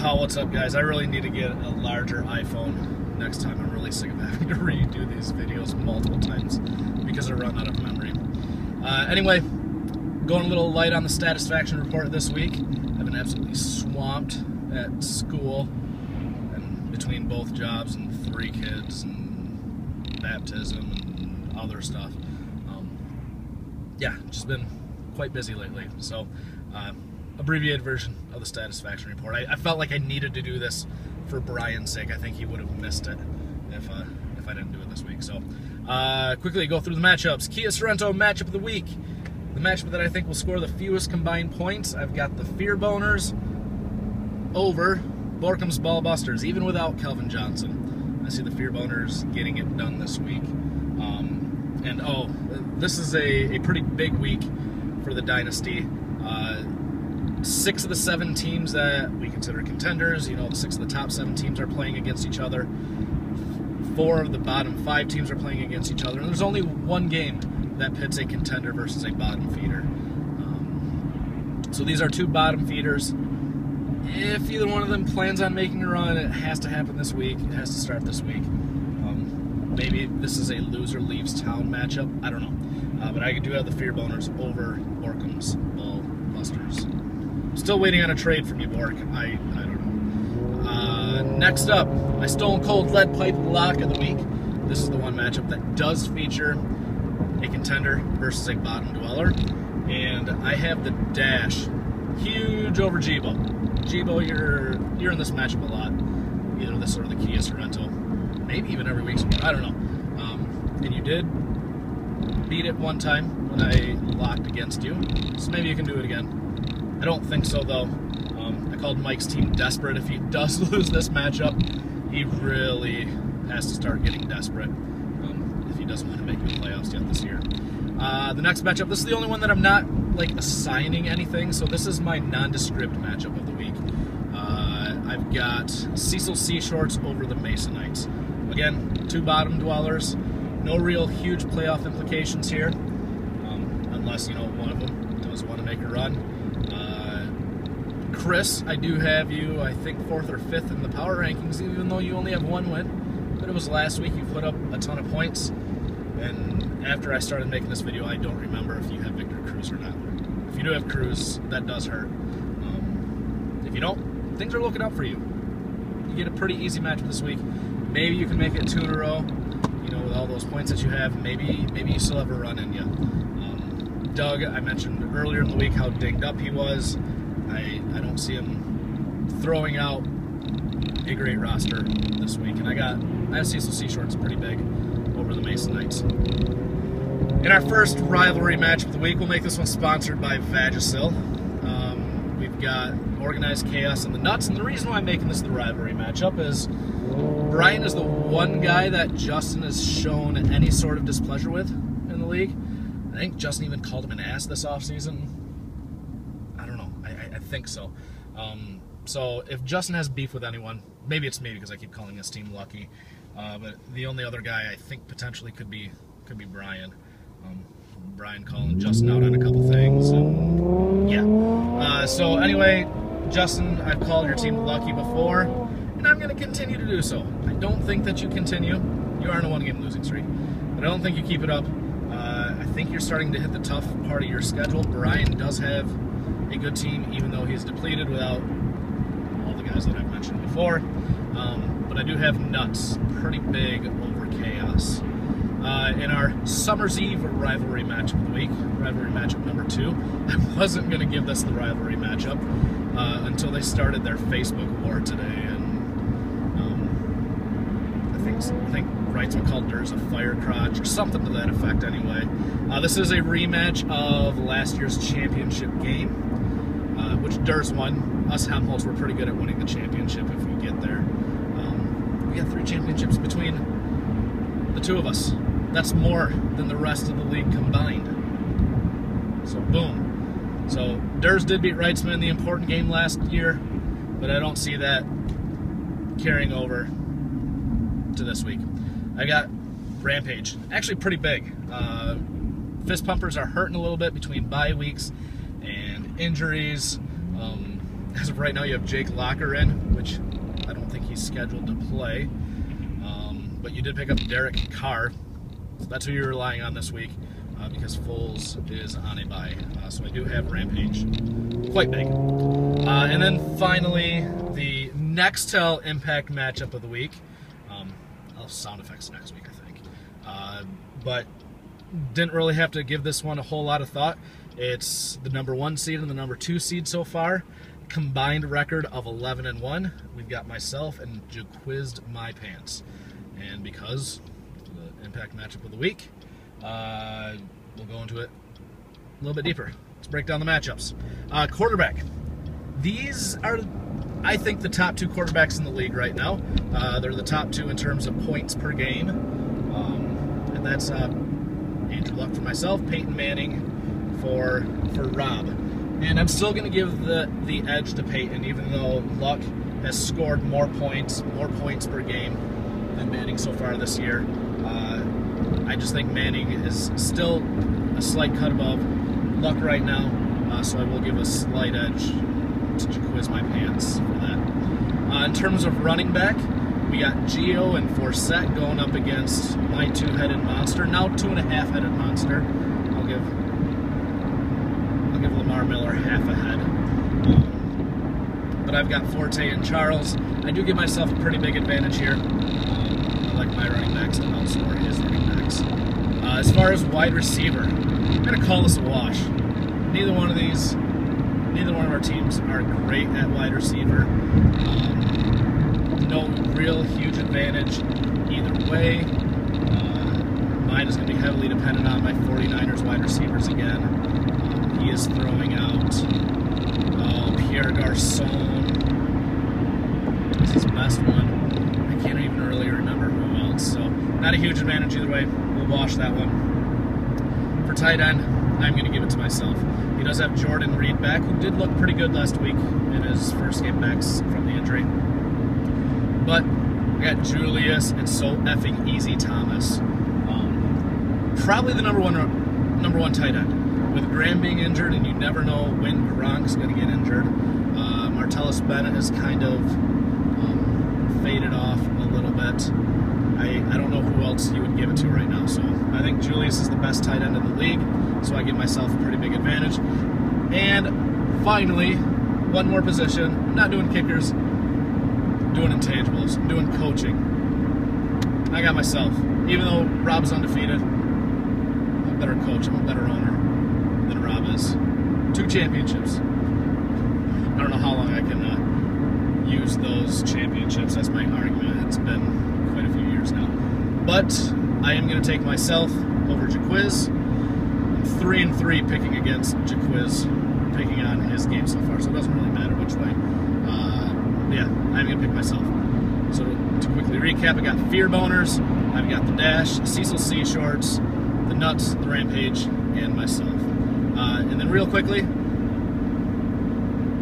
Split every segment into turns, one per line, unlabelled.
Oh, what's up, guys? I really need to get a larger iPhone next time. I'm really sick of having to redo these videos multiple times because they're running out of memory. Anyway, going a little light on the Statisfaction report this week. I've been absolutely swamped at school, and between both jobs and 3 kids and baptism and other stuff. Yeah, just been quite busy lately. So, abbreviated version of the Statisfaction report. I felt like I needed to do this for Brian's sake. I think he would have missed it if I didn't do it this week. So, quickly go through the matchups. Kia Sorrento matchup of the week. The matchup that I think will score the fewest combined points. I've got the Fear Boners over Borkum's Ballbusters, even without Kelvin Johnson. I see the Fear Boners getting it done this week. And this is a pretty big week for the Dynasty. 6 of the 7 teams that we consider contenders, 6 of the top 7 teams are playing against each other. 4 of the bottom 5 teams are playing against each other. And there's only one game that pits a contender versus a bottom feeder. So these are 2 bottom feeders. If either one of them plans on making a run, it has to happen this week. It has to start this week. Maybe this is a loser leaves town matchup. I don't know. But I do have the Fear Boners over Borkum's Ballbusters. Still waiting on a trade from you, Bork. I don't know. Next up, my Stone Cold Lead Pipe Lock of the week. This is the one matchup that does feature a contender versus a bottom dweller. And I have the Dash huge over Jibo. Jibo, you're in this matchup a lot. Either this or the Kia Sorrento. Maybe even every week. I don't know. And you did beat it one time when I locked against you. So maybe you can do it again. I don't think so, though. I called Mike's team desperate. If he does lose this matchup, he really has to start getting desperate if he doesn't want to make the playoffs yet this year. The next matchup, this is the only one that I'm not assigning anything, so this is my nondescript matchup of the week. I've got Cecil Seashorts over the Masonites. Again, 2 bottom dwellers. No real huge playoff implications here, unless, one of them does want to make a run. Chris, I do have you, I think, 4th or 5th in the power rankings, even though you only have 1 win. But it was last week, you put up a ton of points. And after I started making this video, I don't remember if you have Victor Cruz or not. If you do have Cruz, that does hurt. If you don't, things are looking up for you. You get a pretty easy matchup this week. Maybe you can make it 2 in a row. With all those points that you have, maybe you still have a run in you. Doug, I mentioned earlier in the week how dinged up he was. I don't see him throwing out a great roster this week. And I have Cecil Seashorts pretty big over the Masonites. In our first rivalry match of the week, we'll make this one sponsored by Vagisil. We've got Organized Chaos and the Nuts, and the reason why I'm making this the rivalry matchup is Brian is the one guy that Justin has shown any sort of displeasure with in the league. I think Justin even called him an ass this offseason. I don't know. I think so. So if Justin has beef with anyone, maybe it's me because I keep calling this team lucky. But the only other guy I think potentially could be Brian. Brian calling Justin out on a couple things, and yeah. So anyway, Justin, I've called your team lucky before, and I'm going to continue to do so. I don't think that you continue. You are in a 1-game losing streak, but I don't think you keep it up. I think you're starting to hit the tough part of your schedule. Brian does have a good team, even though he's depleted without all the guys that I've mentioned before. But I do have Nuts pretty big over Chaos. In our Summer's Eve rivalry matchup of the week, rivalry matchup number 2, I wasn't going to give this the rivalry matchup until they started their Facebook war today, and I think Wrightsman called Durs a fire crotch or something to that effect. Anyway, this is a rematch of last year's championship game, which Durs won. Us Helmholtz were pretty good at winning the championship if we get there. We got 3 championships between the 2 of us. That's more than the rest of the league combined. So, boom. So, Durs did beat Wrightsman in the important game last year, but I don't see that carrying over to this week. I got Rampage. Actually pretty big. Fist pumpers are hurting a little bit between bye weeks and injuries. as of right now, you have Jake Locker in, which I don't think he's scheduled to play. But you did pick up Derek Carr. So that's who you're relying on this week because Foles is on a bye. So I do have Rampage. Quite big. And then finally, the Nextel Impact matchup of the week. I'll have sound effects next week, I think. But didn't really have to give this one a whole lot of thought. It's the number 1 seed and the number 2 seed so far. Combined record of 11-1. We've got myself and Jaquizzed my pants. And because the Impact matchup of the week, we'll go into it a little bit deeper. Let's break down the matchups. Quarterback. These are, I think, the top 2 quarterbacks in the league right now. They're the top 2 in terms of points per game. And that's Andrew Luck for myself, Peyton Manning for Rob. And I'm still going to give the edge to Peyton, even though Luck has scored more points per game than Manning so far this year. I just think Manning is still a slight cut above Luck right now, so I will give a slight edge to Jaquiz my pants for that. In terms of running back, we got Gio and Forsett going up against my 2-headed monster, now 2.5-headed monster. I'll give Lamar Miller half a head. But I've got Forte and Charles. I do give myself a pretty big advantage here. I like my running backs to outscore his running backs. As far as wide receiver, I'm going to call this a wash. Neither one of our teams are great at wide receiver. No real huge advantage either way. Mine is going to be heavily dependent on my 49ers wide receivers again. He is throwing out Pierre Garçon. This is his best one. I can't even really remember who else. So not a huge advantage either way. We'll wash that one. For tight end, I'm going to give it to myself. He does have Jordan Reed back, who did look pretty good last week in his first game back from the injury. But I got Julius and so effing easy Thomas. Probably the number one tight end. With Graham being injured, and you never know when Gronk's going to get injured, Martellus Bennett has kind of faded off a little bit. I don't know who else you would give it to right now, so I think Julius is the best tight end in the league, so I give myself a pretty big advantage. And finally, one more position. I'm not doing kickers, I'm doing intangibles, I'm doing coaching. I got myself. Even though Rob's undefeated, I'm a better coach, I'm a better owner than Rob is. 2 championships. I don't know how long I can use those championships. That's my argument. It's been quite a few years now. But I am going to take myself over Jaquiz. I'm 3-3 picking against Jaquiz, picking on his game so far, so it doesn't really matter which way. Yeah, I'm going to pick myself. So to quickly recap, I got Fear Boners, I've got the Dash, Cecil C Shorts, the Nuts, the Rampage, and myself. And then real quickly,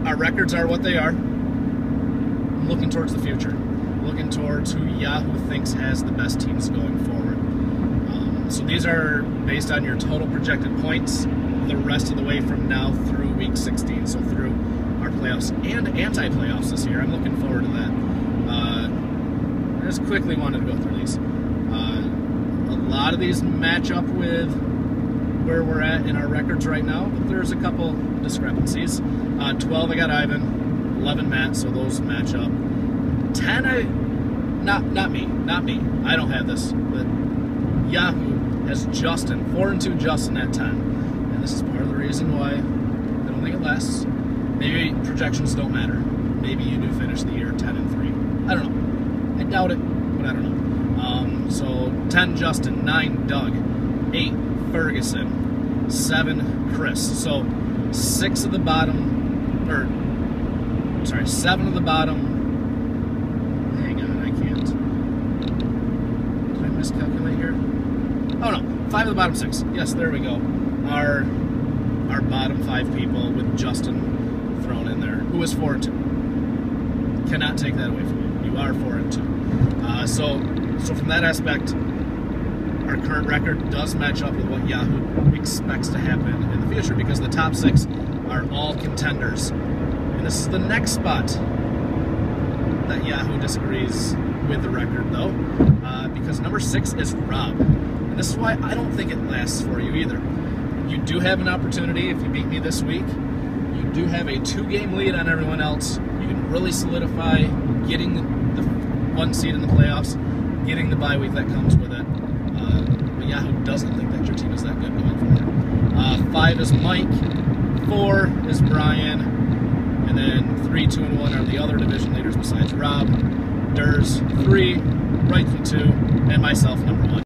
our records are what they are. I'm looking towards the future. Looking towards who Yahoo thinks has the best teams going forward. So these are based on your total projected points the rest of the way from now through week 16. So through our playoffs and anti-playoffs this year. I'm looking forward to that. I just quickly wanted to go through these. A lot of these match up with where we're at in our records right now, but there's a couple discrepancies. 12, I got Ivan. 11, Matt, so those match up. 10, not me. I don't have this, but Yahoo has Justin. 4-2 Justin at 10. And this is part of the reason why I don't think it lasts. Maybe projections don't matter. Maybe you do finish the year 10-3. I don't know. I doubt it, but I don't know. So 10 Justin, 9 Doug, 8 Ferguson, 7 Chris. So 6 of the bottom, or sorry, 7 of the bottom. Hang on, I can't. Did I miscalculate here? Oh no, 5 of the bottom 6. Yes, there we go. Our bottom 5 people with Justin thrown in there, who is 4-2. Cannot take that away from you. You are 4-2. So from that aspect, our current record does match up with what Yahoo expects to happen in the future, because the top 6 are all contenders in And this is the next spot that Yahoo disagrees with the record, though, because number 6 is Rob. And this is why I don't think it lasts for you either. You do have an opportunity if you beat me this week. You do have a 2-game lead on everyone else. You can really solidify getting the 1 seed in the playoffs, getting the bye week that comes with it. But Yahoo doesn't think that your team is that good going forward. 5 is Mike, 4 is Brian, and then 3, 2, and 1 are the other division leaders besides Rob. Durs, 3, Wright, 2, and myself, number 1.